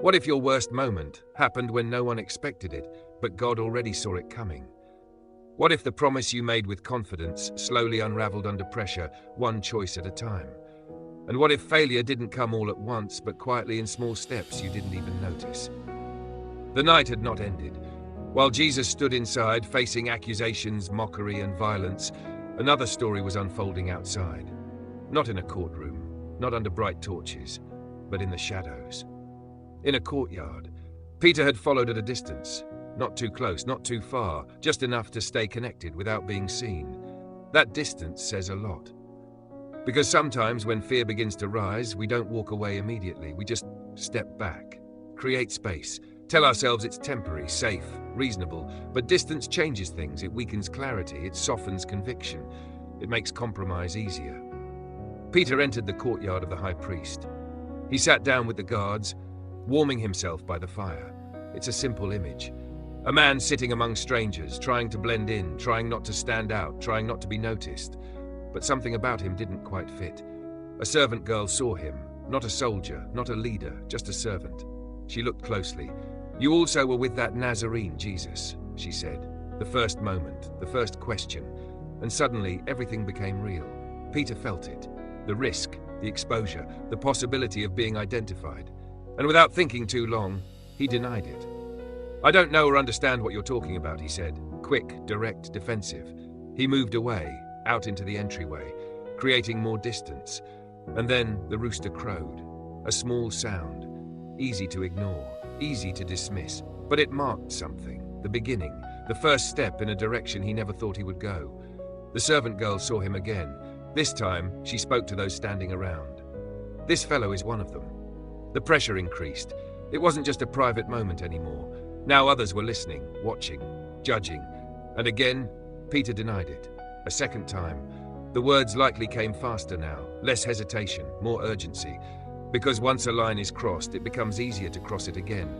What if your worst moment happened when no one expected it, but God already saw it coming? What if the promise you made with confidence slowly unraveled under pressure, one choice at a time? And what if failure didn't come all at once, but quietly in small steps you didn't even notice? The night had not ended. While Jesus stood inside, facing accusations, mockery, and violence, another story was unfolding outside. Not in a courtroom, not under bright torches, but in the shadows. In a courtyard, Peter had followed at a distance. Not too close, not too far, just enough to stay connected without being seen. That distance says a lot. Because sometimes when fear begins to rise, we don't walk away immediately. We just step back, create space, tell ourselves it's temporary, safe, reasonable. But distance changes things. It weakens clarity. It softens conviction. It makes compromise easier. Peter entered the courtyard of the high priest. He sat down with the guards, warming himself by the fire. It's a simple image. A man sitting among strangers, trying to blend in, trying not to stand out, trying not to be noticed. But something about him didn't quite fit. A servant girl saw him, not a soldier, not a leader, just a servant. She looked closely. "You also were with that Nazarene, Jesus," she said. The first moment, the first question. And suddenly, everything became real. Peter felt it. The risk, the exposure, the possibility of being identified. And without thinking too long, he denied it. "I don't know or understand what you're talking about," he said. Quick, direct, defensive. He moved away, out into the entryway, creating more distance. And then the rooster crowed. A small sound, easy to ignore, easy to dismiss. But it marked something, the beginning, the first step in a direction he never thought he would go. The servant girl saw him again. This time, she spoke to those standing around. "This fellow is one of them." The pressure increased. It wasn't just a private moment anymore. Now others were listening, watching, judging. And again, Peter denied it. A second time. The words likely came faster now, less hesitation, more urgency. Because once a line is crossed, it becomes easier to cross it again.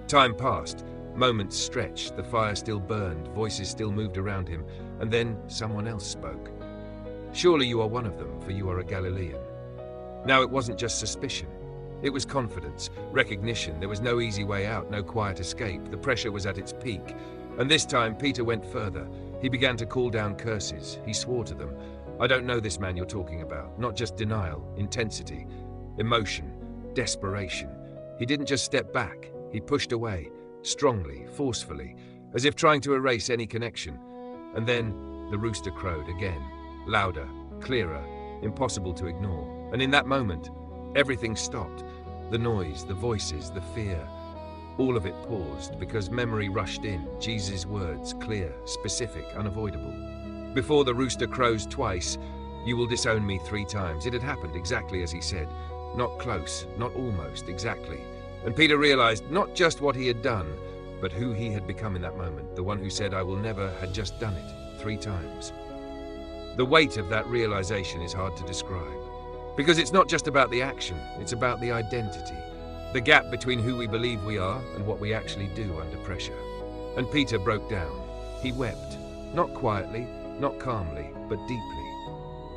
Time passed. Moments stretched. The fire still burned. Voices still moved around him. And then someone else spoke. "Surely you are one of them, for you are a Galilean." Now it wasn't just suspicion. It was confidence, recognition. There was no easy way out, no quiet escape. The pressure was at its peak. And this time, Peter went further. He began to call down curses. He swore to them. "I don't know this man you're talking about." Not just denial, intensity, emotion, desperation. He didn't just step back. He pushed away, strongly, forcefully, as if trying to erase any connection. And then the rooster crowed again, louder, clearer, impossible to ignore. And in that moment, everything stopped. The noise, the voices, the fear. All of it paused because memory rushed in. Jesus' words, clear, specific, unavoidable. "Before the rooster crows twice, you will disown me 3 times." It had happened exactly as he said. Not close, not almost, exactly. And Peter realized not just what he had done, but who he had become in that moment. The one who said, "I will never," had just done it 3 times. The weight of that realization is hard to describe. Because it's not just about the action, it's about the identity. The gap between who we believe we are and what we actually do under pressure. And Peter broke down. He wept. Not quietly, not calmly, but deeply.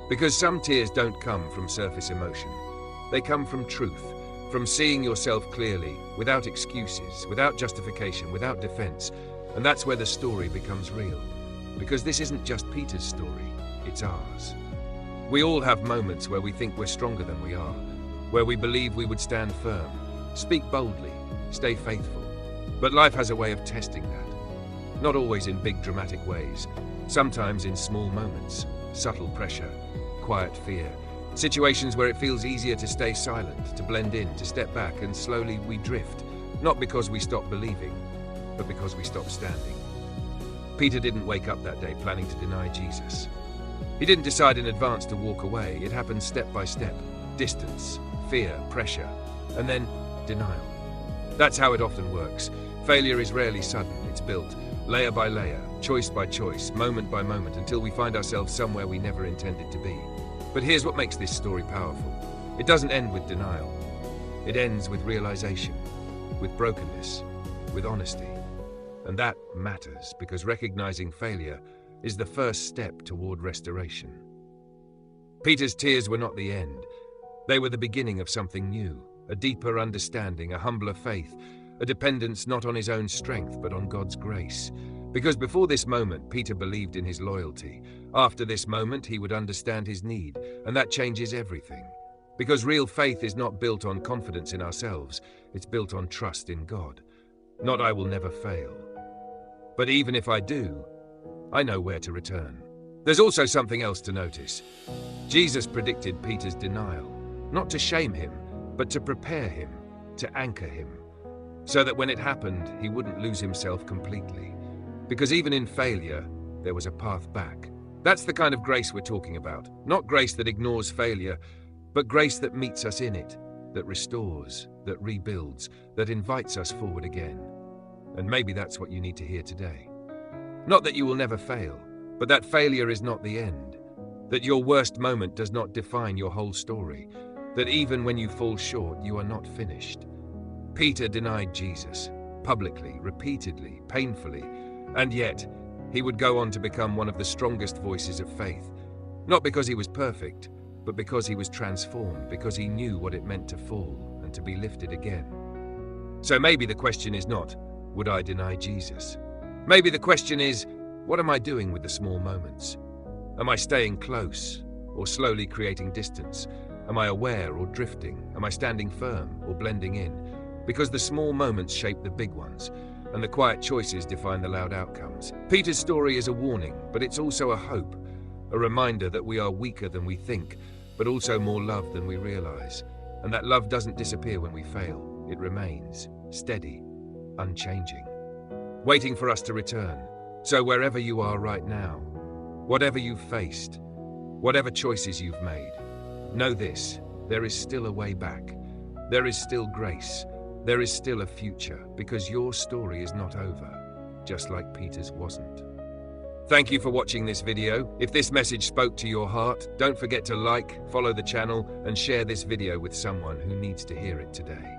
Because some tears don't come from surface emotion. They come from truth, from seeing yourself clearly, without excuses, without justification, without defense. And that's where the story becomes real. Because this isn't just Peter's story, it's ours. We all have moments where we think we're stronger than we are, where we believe we would stand firm, speak boldly, stay faithful. But life has a way of testing that. Not always in big dramatic ways, sometimes in small moments, subtle pressure, quiet fear, situations where it feels easier to stay silent, to blend in, to step back, and slowly we drift, not because we stop believing, but because we stop standing. Peter didn't wake up that day planning to deny Jesus. He didn't decide in advance to walk away. It happened step by step. Distance, fear, pressure, and then denial. That's how it often works. Failure is rarely sudden. It's built, layer by layer, choice by choice, moment by moment, until we find ourselves somewhere we never intended to be. But here's what makes this story powerful. It doesn't end with denial. It ends with realization, with brokenness, with honesty. And that matters because recognizing failure is the first step toward restoration. Peter's tears were not the end. They were the beginning of something new, a deeper understanding, a humbler faith, a dependence not on his own strength but on God's grace. Because before this moment, Peter believed in his loyalty. After this moment, he would understand his need, and that changes everything. Because real faith is not built on confidence in ourselves, it's built on trust in God. Not "I will never fail," but "even if I do, I know where to return." There's also something else to notice. Jesus predicted Peter's denial, not to shame him, but to prepare him, to anchor him, so that when it happened, he wouldn't lose himself completely. Because even in failure, there was a path back. That's the kind of grace we're talking about. Not grace that ignores failure, but grace that meets us in it, that restores, that rebuilds, that invites us forward again. And maybe that's what you need to hear today. Not that you will never fail, but that failure is not the end. That your worst moment does not define your whole story. That even when you fall short, you are not finished. Peter denied Jesus, publicly, repeatedly, painfully, and yet he would go on to become one of the strongest voices of faith. Not because he was perfect, but because he was transformed, because he knew what it meant to fall and to be lifted again. So maybe the question is not, would I deny Jesus? Maybe the question is, what am I doing with the small moments? Am I staying close or slowly creating distance? Am I aware or drifting? Am I standing firm or blending in? Because the small moments shape the big ones, and the quiet choices define the loud outcomes. Peter's story is a warning, but it's also a hope, a reminder that we are weaker than we think, but also more loved than we realize. And that love doesn't disappear when we fail. It remains steady, unchanging, waiting for us to return. So wherever you are right now, whatever you've faced, whatever choices you've made, know this: there is still a way back. There is still grace. There is still a future, because your story is not over, just like Peter's wasn't. Thank you for watching this video. If this message spoke to your heart, don't forget to like, follow the channel, and share this video with someone who needs to hear it today.